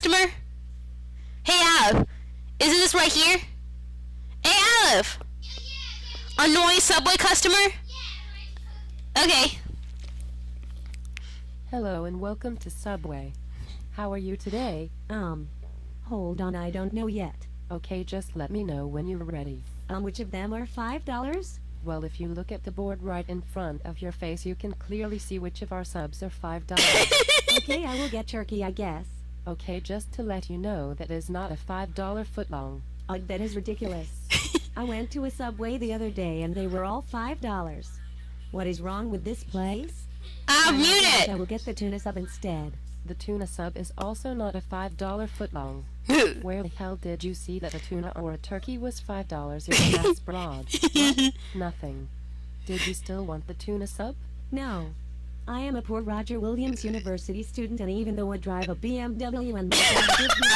customer? Hey, Olive. Isn't this right here? Hey, Olive. Annoying Subway customer? Okay. Hello and welcome to Subway. How are you today? Hold on, I don't know yet. Okay, just let me know when you're ready. Which of them are $5? Well, if you look at the board right in front of your face, you can clearly see which of our subs are $5. Okay, I will get turkey, I guess. Okay, just to let you know, that is not a $5 footlong. That is ridiculous. I went to a Subway the other day and they were all $5. What is wrong with this place? I'll mute it. I will get the tuna sub instead. The tuna sub is also not a $5 footlong. Where the hell did you see that a tuna or a turkey was $5, you ass broad? What? Nothing. Did you still want the tuna sub? No. I am a poor Roger Williams University student, and even though I drive a BMW and my dad gives me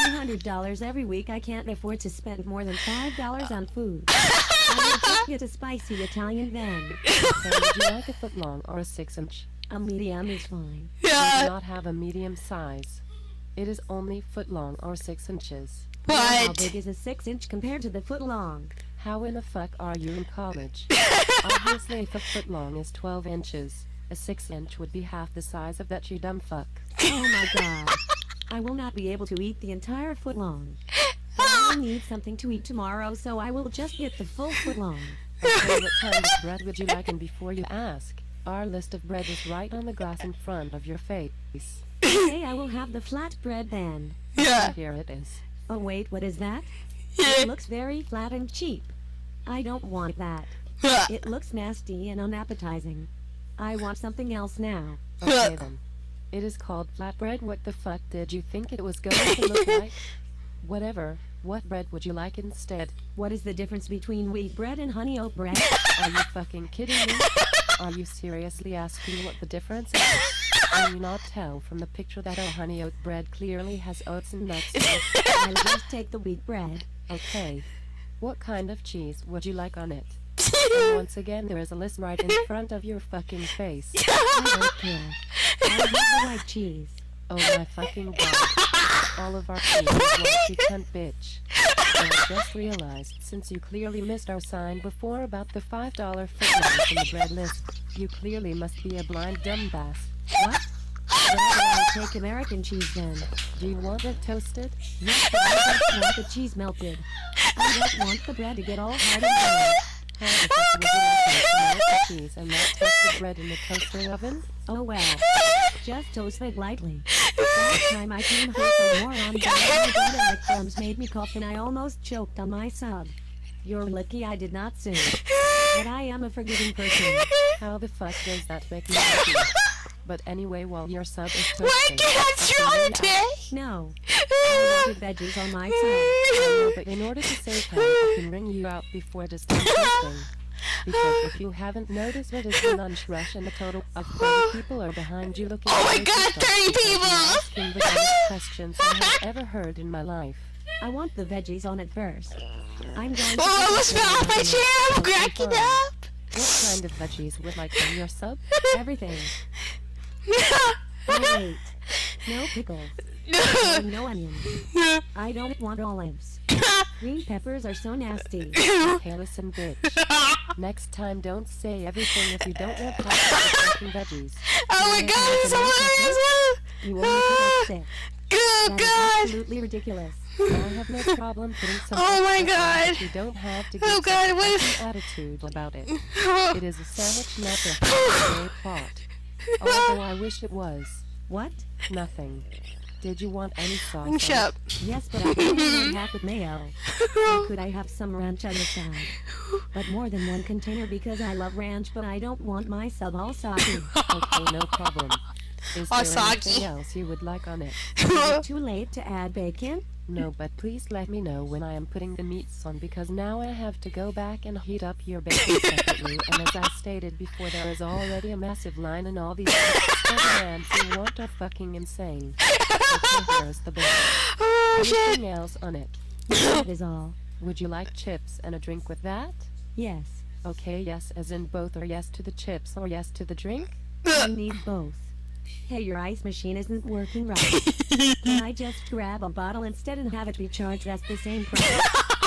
$200 every week, I can't afford to spend more than $5 on food. I will just get a spicy Italian then. So would you like a footlong or a 6-inch? A medium is fine. We do not have a medium size. It is only footlong or 6 inches. How What? big is a 6-inch compared to the foot long? How in the fuck are you in college? Obviously, if a footlong is 12 inches, a 6-inch would be half the size of that, you dumb fuck. Oh my god. I will not be able to eat the entire foot long. I will need something to eat tomorrow, so I will just get the full foot long. Okay, what kind of bread would you like? And before you ask, our list of bread is right on the glass in front of your face. Okay, I will have the flat bread then. Yeah. Here it is. Oh wait, what is that? It looks very flat and cheap. I don't want that. It looks nasty and unappetizing. I want something else now. Okay then. It is called flatbread. What the fuck did you think it was going to look like? Whatever. What bread would you like instead? What is the difference between wheat bread and honey oat bread? Are you fucking kidding me? Are you seriously asking what the difference is? Can you not tell from the picture that our honey oat bread clearly has oats and nuts in it? I'll just take the wheat bread. Okay. What kind of cheese would you like on it? And once again, there is a list right in front of your fucking face. I don't care. I'll have the white cheese. Oh my fucking god. All of our cheese is white, you cunt bitch. And I just realized, since you clearly missed our sign before about the $5 footlong from the bread list, you clearly must be a blind dumbass. What? Then I'll take American cheese then. Do you want it toasted? Yes, but I just want the cheese melted. I don't want the bread to get all hard and dry. How the fuck would you like to melt the cheese and not toast the bread in the toaster oven? Oh well. Just toast it lightly. Last time I came home from war on the bread and the crumbs made me cough and I almost choked on my sub. You're lucky I did not sing. But I am a forgiving person. How the fuck does that make me happy? But anyway, while your sub is toasting, Why can't you on today? No. I wanted veggies on my sub. but in order to save time, I can ring you out before it is done toasting. Because if you haven't noticed, it is the lunch rush and a total of 30 people are behind you looking Oh my at god, 30 people! asking the dumbest questions I have ever heard in my life. I want the veggies on it first. I'm going to Oh, I almost fell off my chair! I'm Okay, cracking fine. up! What kind of veggies would like on your sub? everything. Oh, wait. No pickles. No onions. I don't want olives. Green peppers are so nasty. Okay, listen, bitch. Next time, don't say everything if you don't have time for fucking veggies. Oh my god, it's hilarious! You only put up 6. Oh That is god! absolutely ridiculous. I have no problem putting something Oh my in god. if you don't have to Oh get god, such what an if... attitude about it. It is a sandwich, not a holiday plot. Although I wish it was. What? Nothing. Did you want any sauce? on it? Shut up. Yes, but I can only have with mayo. Or could I have some ranch on the side? But more than one container because I love ranch, but I don't want my sub all soggy. Okay, no problem. Is Or there soggy. anything else you would like on it? Is it too late to add bacon? No, but please let me know when I am putting the meats on because now I have to go back and heat up your bacon separately. And as I stated before, there is already a massive line and all these demands you want are fucking insane. Okay, here's the bill. Oh shit! Anything else on it? That is all. Would you like chips and a drink with that? Yes. Okay, yes as in both, or yes to the chips or yes to the drink? I need both. Hey, your ice machine isn't working right. Can I just grab a bottle instead and have it be charged at the same price?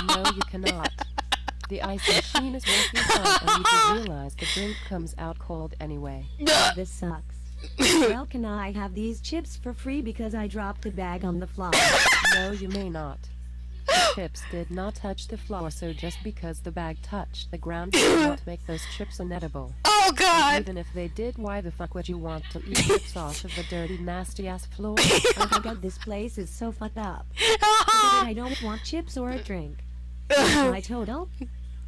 No, you cannot. The ice machine is working fine, and you do realize the drink comes out cold anyway. This sucks. Well, can I have these chips for free because I dropped the bag on the floor? No, you may not. The chips did not touch the floor, so just because the bag touched the ground does not make those chips inedible. Oh And God! even if they did, why the fuck would you want to eat chips off of the dirty, nasty-ass floor? Oh my god, this place is so fucked up. I don't want chips or a drink. What's my total?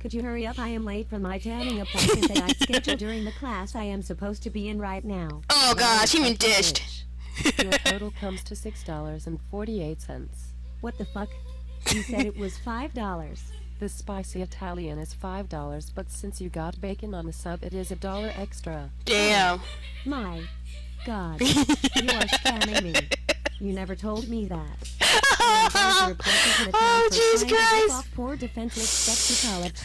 Could you hurry up? I am late for my tanning appointment that I scheduled during the class I am supposed to be in right now. Oh God, she been dished. Your total comes to $6.48. What the fuck? You said it was $5. The spicy Italian is $5, but since you got bacon on the sub, it is $1 extra. Damn. My god. You are scamming me. You never told me that. Oh, Jesus Christ! Poor defenseless sexy college.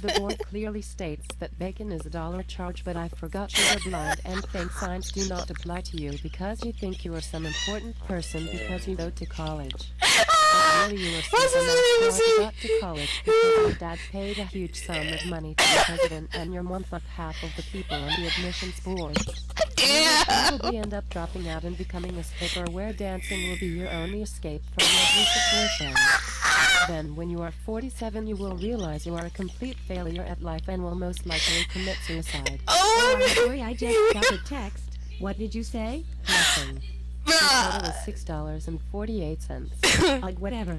The board clearly states that bacon is $1 charge, but I forgot you are blind and think signs do not apply to you because you think you are some important person because you go to college. But really you are got to college because your dad paid a huge sum of money to the president and you're one fuck half of the people on the admissions board. You will probably end up dropping out and becoming a stripper where dancing will be your only escape from your abusive boyfriend. Then, when you are 47, you will realize you are a complete failure at life and will most likely commit suicide. Oh I'm sorry, I just got a text. What did you say? Nothing. The total is $6.48. Like whatever.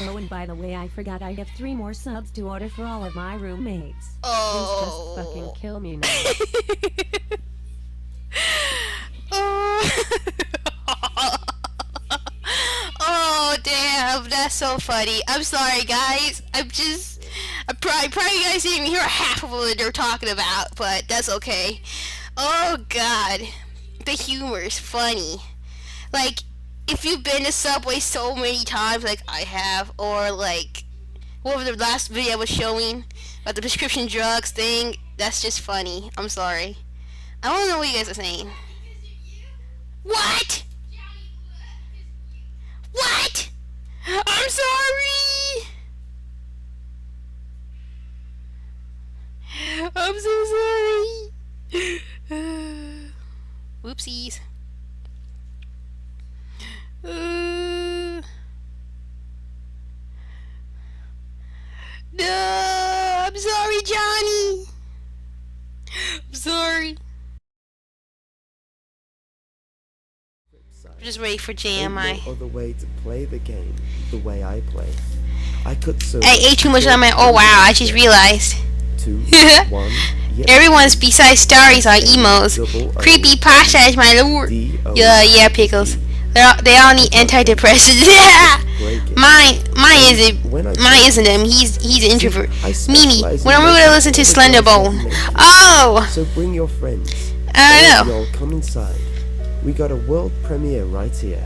Oh, and by the way, I forgot I have 3 more subs to order for all of my roommates. Please just fucking kill me now. Oh damn, that's so funny. I'm sorry guys. I'm probably you guys didn't even hear half of what they're talking about, but that's okay. Oh god. The humor is funny. Like, if you've been to Subway so many times like I have, or like what was the last video I was showing about the prescription drugs thing, that's just funny. I'm sorry. I don't know what you guys are saying. What? What? I'm sorry. I'm so sorry. Whoopsies. No, I'm sorry, Johnny. I'm sorry. I'm just ready for JMI. No other way to play the game the way I play. I could so. I ate too much on my. Oh wow! I just realized. 2, 1. Yes. Everyone's besides stories are emos. Creepy pasta is my lord. Yeah, pickles. They all need antidepressants. mine isn't him. He's an introvert. Mimi, when are we gonna listen to Slenderbone? Oh, So bring your friends. I don't know. Y'all come inside. We got a world premiere right here.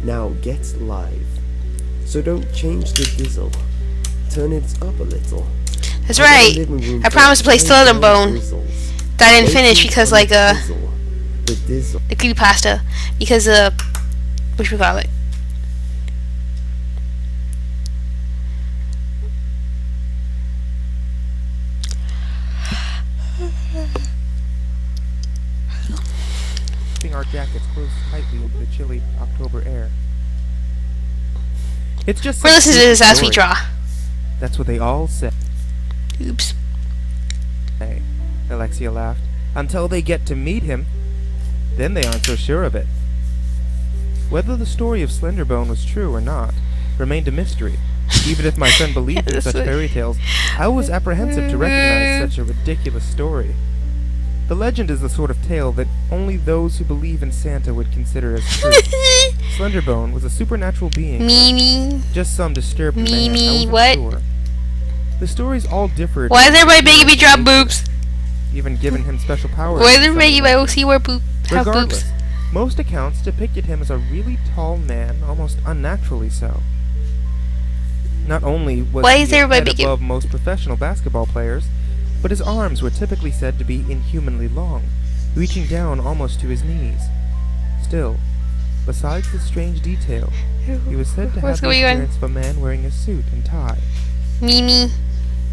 Now get live. So don't change the dizzle. Turn it up a little. That's right. I promised to play Slenderbone. That I didn't finish because like The dizzle. the creepypasta because whatchamacallit. Our jackets closed tightly into the chilly October air. It's just We're listening to this as we story. draw. That's what they all say. Oops. Hey, Alexia laughed. Until they get to meet him, then they aren't so sure of it. Whether the story of Slenderbone was true or not remained a mystery. Even if my friend believed in such fairy tales, I was apprehensive to recognize such a ridiculous story. The legend is the sort of tale that only those who believe in Santa would consider as true. Slenderbone was a supernatural being. Mimi. Just some disturbed man. I Mimi, wasn't what? sure. The stories all differed. Why is everybody making me drop boobs? Even given him special powers. Why is in some everybody way. making see where have Regardless, boobs? most accounts depicted him as a really tall man, almost unnaturally so. Not only was Why he is a everybody head making- above most professional basketball players, but his arms were typically said to be inhumanly long. reaching down almost to his knees. Still, besides this strange detail, he was said to have What's the going on? appearance of a man wearing a suit and tie. Mimi.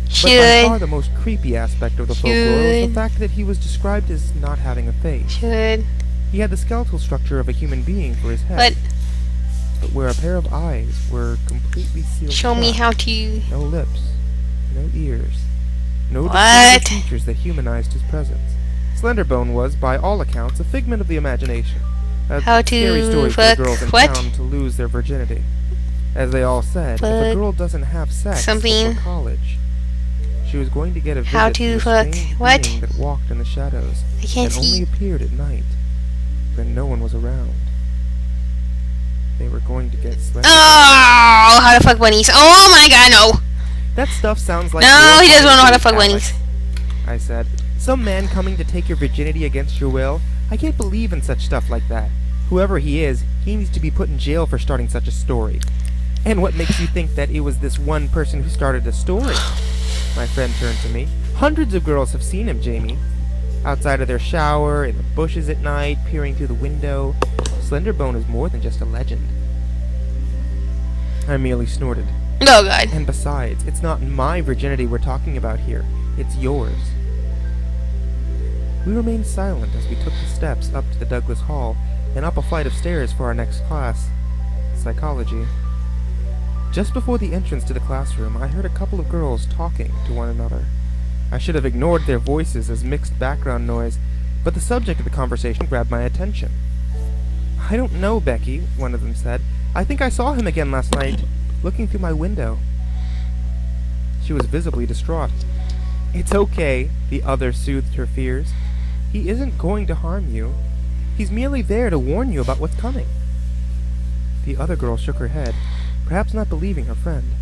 But by far Should. the most creepy aspect of the folklore was the fact that he was described as not having a face. Should. He had the skeletal structure of a human being for his head, But but where a pair of eyes were completely sealed show me shut. how to. No lips, no ears, no What? distinct features that humanized his presence. Slenderbone was, by all accounts, a figment of the imagination. A How to scary story for fuck the girls in what? town to lose their virginity. As they all said, if a Fuck girl doesn't have sex something. before college, she was going to get a visit How from to a fuck strange what? being that walked in the shadows I can't and only see. appeared at night when no one was around. They were going to get Slenderbone. Oh, how to fuck bunnies. Oh my god, no. That stuff sounds like No, your he doesn't know how to fate, fuck Alex, bunnies. I said. Some man coming to take your virginity against your will? I can't believe in such stuff like that. Whoever he is, he needs to be put in jail for starting such a story. And what makes you think that it was this one person who started a story? My friend turned to me. Hundreds of girls have seen him, Jamie. Outside of their shower, in the bushes at night, peering through the window. Slenderbone is more than just a legend. I merely snorted. Oh god. And besides, it's not my virginity we're talking about here. It's yours. We remained silent as we took the steps up to the Douglas Hall and up a flight of stairs for our next class, psychology. Just before the entrance to the classroom, I heard a couple of girls talking to one another. I should have ignored their voices as mixed background noise, but the subject of the conversation grabbed my attention. "I don't know, Becky," one of them said. "I think I saw him again last night, looking through my window." She was visibly distraught. "It's okay," the other soothed her fears. "He isn't going to harm you. He's merely there to warn you about what's coming." The other girl shook her head, perhaps not believing her friend.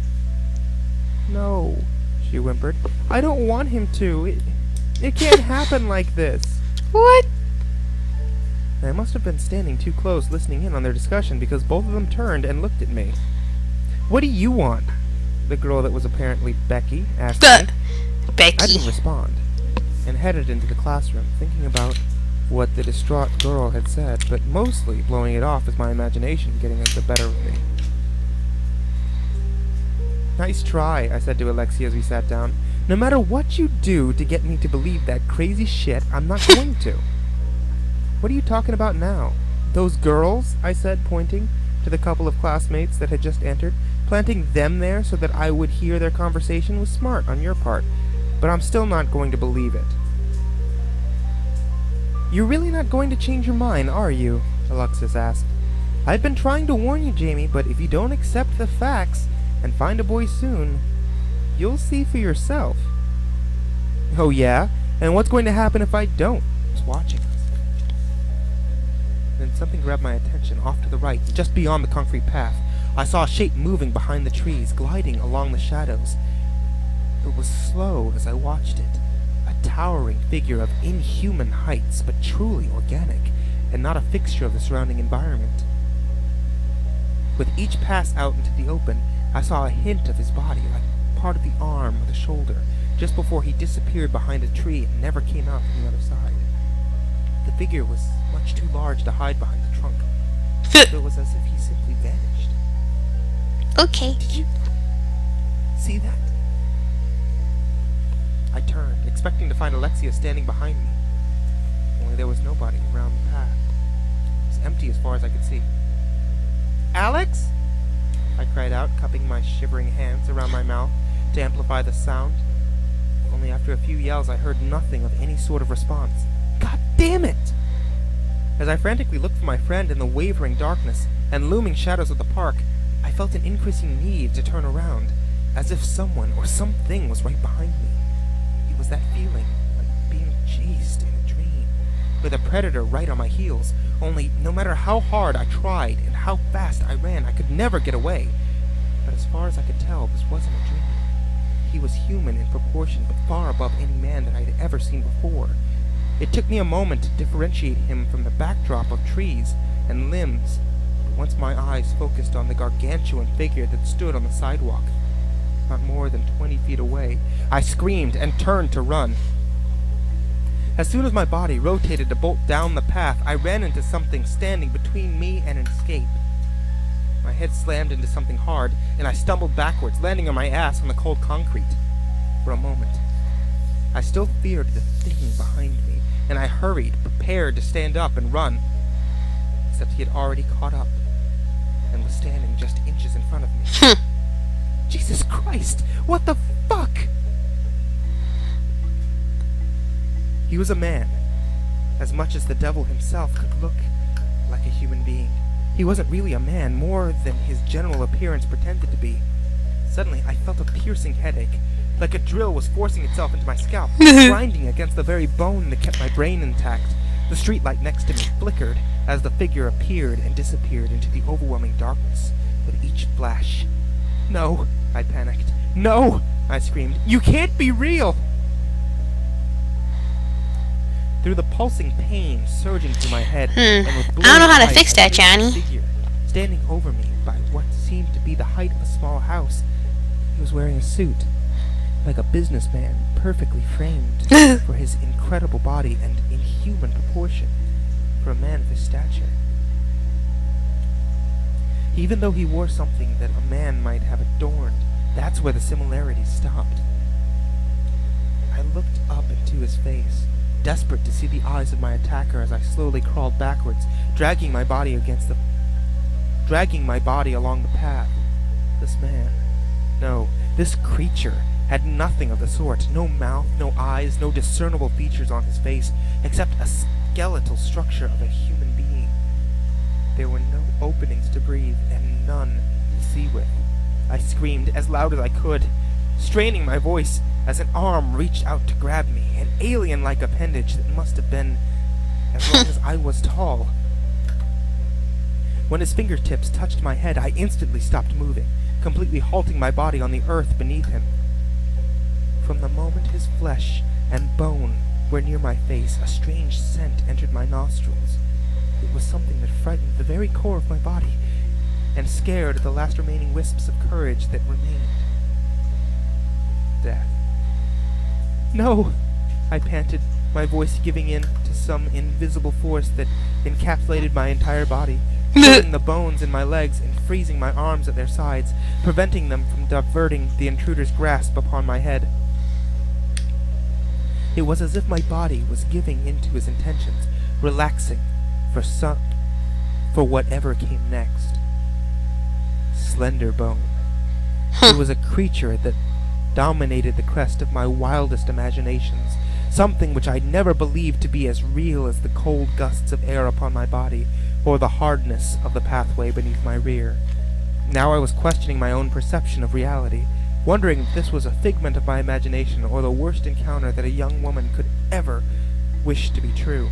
"No," she whimpered. "I don't want him to. It can't happen like this." What? I must have been standing too close listening in on their discussion because both of them turned and looked at me. "What do you want?" the girl that was apparently Becky asked me. I Becky. didn't respond, and headed into the classroom, thinking about what the distraught girl had said, but mostly blowing it off as my imagination getting the better of me. "Nice try," I said to Alexia as we sat down. "No matter what you do to get me to believe that crazy shit, I'm not going to." "What are you talking about now? Those girls?" I said, pointing to the couple of classmates that had just entered. "Planting them there so that I would hear their conversation was smart on your part, but I'm still not going to believe it." "You're really not going to change your mind, are you?" Alexis asked. "I've been trying to warn you, Jamie, but if you don't accept the facts and find a boy soon, you'll see for yourself." "Oh yeah? And what's going to happen if I don't?" I was watching us. Then something grabbed my attention off to the right, just beyond the concrete path. I saw a shape moving behind the trees, gliding along the shadows. It was slow as I watched it, a towering figure of inhuman heights, but truly organic, and not a fixture of the surrounding environment. With each pass out into the open, I saw a hint of his body, like part of the arm or the shoulder, just before he disappeared behind a tree and never came out from the other side. The figure was much too large to hide behind the trunk, so it was as if he simply vanished. Okay. Did you see that? I turned, expecting to find Alexia standing behind me. Only there was nobody around the path. It was empty as far as I could see. "Alex?" I cried out, cupping my shivering hands around my mouth to amplify the sound. Only after a few yells I heard nothing of any sort of response. God damn it! As I frantically looked for my friend in the wavering darkness and looming shadows of the park, I felt an increasing need to turn around, as if someone or something was right behind me. It was that feeling, like being chased in a dream, with a predator right on my heels, only no matter how hard I tried and how fast I ran, I could never get away. But as far as I could tell, this wasn't a dream. He was human in proportion, but far above any man that I had ever seen before. It took me a moment to differentiate him from the backdrop of trees and limbs. Once my eyes focused on the gargantuan figure that stood on the sidewalk, not more than 20 feet away, I screamed and turned to run. As soon as my body rotated to bolt down the path, I ran into something standing between me and an escape. My head slammed into something hard, and I stumbled backwards, landing on my ass on the cold concrete. For a moment, I still feared the thing behind me, and I hurried, prepared to stand up and run. Except he had already caught up, and was standing just inches in front of me. Jesus Christ! What the fuck? He was a man, as much as the devil himself could look like a human being. He wasn't really a man, more than his general appearance pretended to be. Suddenly, I felt a piercing headache, like a drill was forcing itself into my scalp, grinding against the very bone that kept my brain intact. The streetlight next to me flickered as the figure appeared and disappeared into the overwhelming darkness with each flash. No, I panicked. No, I screamed. You can't be real! Through the pulsing pain surging through my head, and with I don't know how to blurry fix eyes, that, I saw a Johnny. figure standing over me by what seemed to be the height of a small house. He was wearing a suit, like a businessman, perfectly framed for his incredible body and inhuman proportion for a man of his stature. Even though he wore something that a man might have adorned, that's where the similarities stopped. I looked up into his face, desperate to see the eyes of my attacker as I slowly crawled backwards, dragging my body along the path. This man, no, this creature, had nothing of the sort. No mouth, no eyes, no discernible features on his face, except a skeletal structure of a human being. There were no openings to breathe, and none to see with. I screamed as loud as I could, straining my voice as an arm reached out to grab me, an alien-like appendage that must have been as long as I was tall. When his fingertips touched my head, I instantly stopped moving, completely halting my body on the earth beneath him. From the moment his flesh and bone were near my face, a strange scent entered my nostrils. It was something that frightened the very core of my body, and scared the last remaining wisps of courage that remained. Death. No! I panted, my voice giving in to some invisible force that encapsulated my entire body, chilling the bones in my legs and freezing my arms at their sides, preventing them from diverting the intruder's grasp upon my head. It was as if my body was giving in to his intentions, relaxing for whatever came next. Slenderbone. It was a creature that dominated the crest of my wildest imaginations, something which I'd never believed to be as real as the cold gusts of air upon my body, or the hardness of the pathway beneath my rear. Now I was questioning my own perception of reality, wondering if this was a figment of my imagination or the worst encounter that a young woman could ever wish to be true.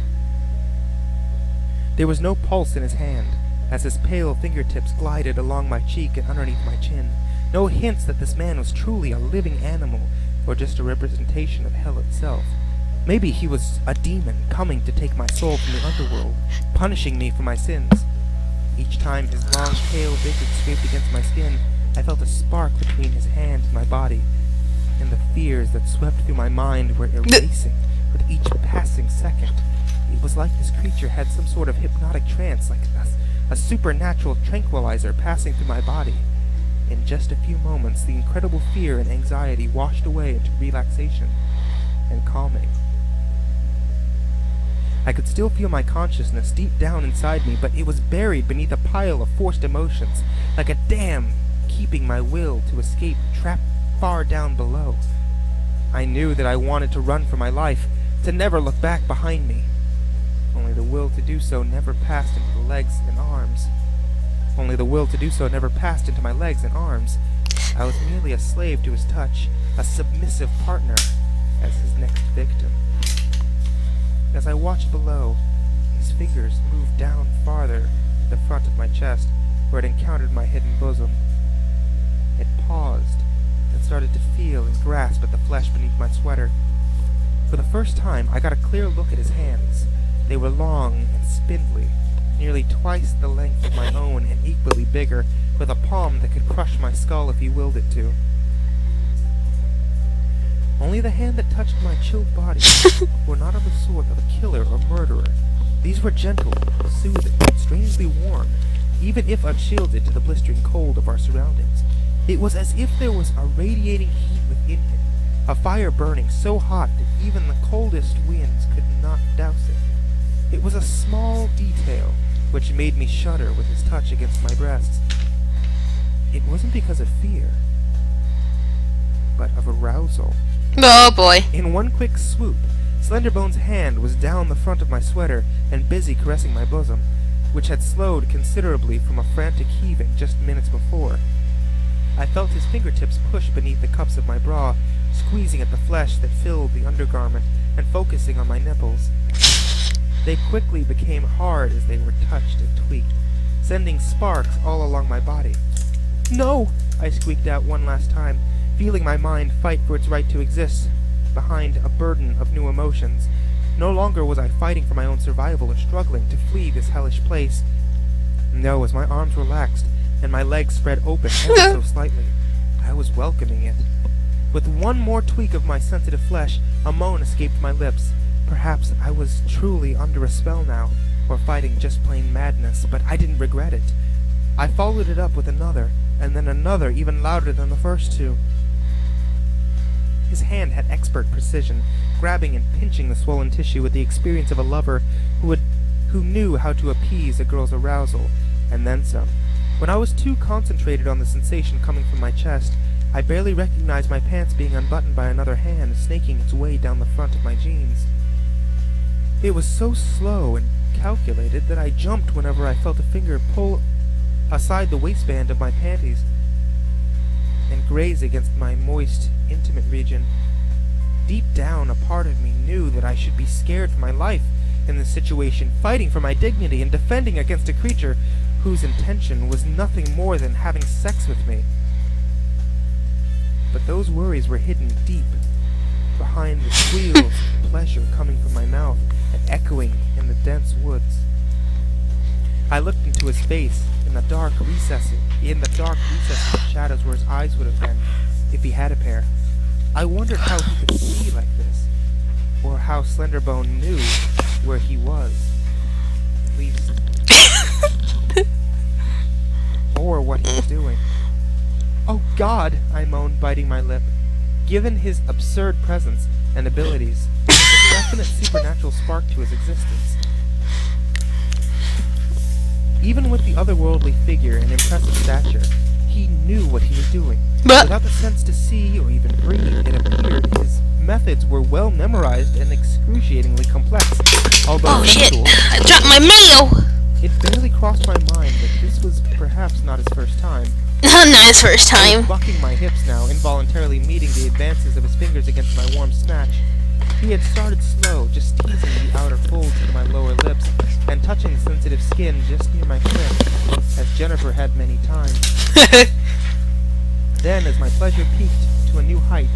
There was no pulse in his hand, as his pale fingertips glided along my cheek and underneath my chin. No hints that this man was truly a living animal, or just a representation of hell itself. Maybe he was a demon coming to take my soul from the underworld, punishing me for my sins. Each time his long, pale visage scraped against my skin, I felt a spark between his hand and my body, and the fears that swept through my mind were erasing with each passing second. It was like this creature had some sort of hypnotic trance, like a supernatural tranquilizer passing through my body. In just a few moments, the incredible fear and anxiety washed away into relaxation and calming. I could still feel my consciousness deep down inside me, but it was buried beneath a pile of forced emotions, like a dam keeping my will to escape trapped far down below. I knew that I wanted to run for my life, to never look back behind me. Only the will to do so never passed into the legs and arms. Only the will to do so never passed into my legs and arms. I was merely a slave to his touch, a submissive partner as his next victim. As I watched below, his fingers moved down farther to the front of my chest, where it encountered my hidden bosom. It paused, and started to feel and grasp at the flesh beneath my sweater. For the first time, I got a clear look at his hands. They were long and spindly, nearly twice the length of my own and equally bigger, with a palm that could crush my skull if he willed it to. Only the hand that touched my chilled body were not of the sort of a killer or murderer. These were gentle, soothing, strangely warm, even if unshielded to the blistering cold of our surroundings. It was as if there was a radiating heat within him, a fire burning so hot that even the coldest winds could not douse it. It was a small detail which made me shudder with his touch against my breasts. It wasn't because of fear, but of arousal. Oh boy. In one quick swoop, Slenderbone's hand was down the front of my sweater and busy caressing my bosom, which had slowed considerably from a frantic heaving just minutes before. I felt his fingertips push beneath the cups of my bra, squeezing at the flesh that filled the undergarment and focusing on my nipples. They quickly became hard as they were touched and tweaked, sending sparks all along my body. "No!" I squeaked out one last time, feeling my mind fight for its right to exist behind a burden of new emotions. No longer was I fighting for my own survival or struggling to flee this hellish place. No, as my arms relaxed and my legs spread open ever so slightly, I was welcoming it. With one more tweak of my sensitive flesh, a moan escaped my lips. Perhaps I was truly under a spell now, or fighting just plain madness, but I didn't regret it. I followed it up with another, and then another even louder than the first two. His hand had expert precision, grabbing and pinching the swollen tissue with the experience of a lover who knew how to appease a girl's arousal, and then some. When I was too concentrated on the sensation coming from my chest, I barely recognized my pants being unbuttoned by another hand snaking its way down the front of my jeans. It was so slow and calculated that I jumped whenever I felt a finger pull aside the waistband of my panties and graze against my moist, intimate region. Deep down, a part of me knew that I should be scared for my life in this situation, fighting for my dignity and defending against a creature whose intention was nothing more than having sex with me. But those worries were hidden deep behind the squeals of pleasure coming from my mouth and echoing in the dense woods. I looked into his face in the dark recesses of shadows where his eyes would have been if he had a pair. I wondered how he could see like this, or how Slenderbone knew where he was, at least, or what he was doing. "Oh God," I moaned, biting my lip. Given his absurd presence and abilities, there was a definite supernatural spark to his existence. Even with the otherworldly figure and impressive stature, he knew what he was doing. Without the sense to see or even breathe, it appeared his methods were well memorized and excruciatingly complex. Although Oh shit! sensual, I dropped my mail! it barely crossed my mind that this was perhaps not his first time. Not his first I time. was bucking my hips now, involuntarily meeting the advances of his fingers against my warm snatch. He had started slow, just teasing the outer folds of my lower lips, and touching the sensitive skin just near my clit, as Jennifer had many times. Then, as my pleasure peaked to a new height,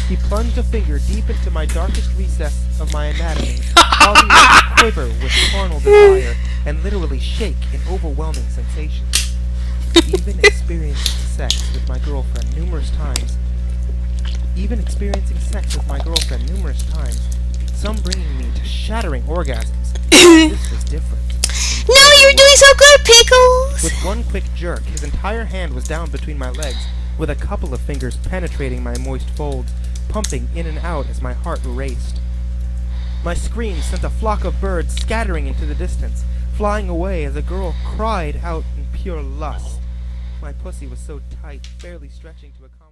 he plunged a finger deep into my darkest recess of my anatomy, causing me to quiver with carnal desire, and literally shake in overwhelming sensation. Even experiencing sex with my girlfriend numerous times, some bringing me to shattering orgasms, this was different. No, you're doing so good, Pickles! With one quick jerk, his entire hand was down between my legs, with a couple of fingers penetrating my moist folds, pumping in and out as my heart raced. My screams sent a flock of birds scattering into the distance, flying away as a girl cried out in pure lust. My pussy was so tight, barely stretching to accommodate.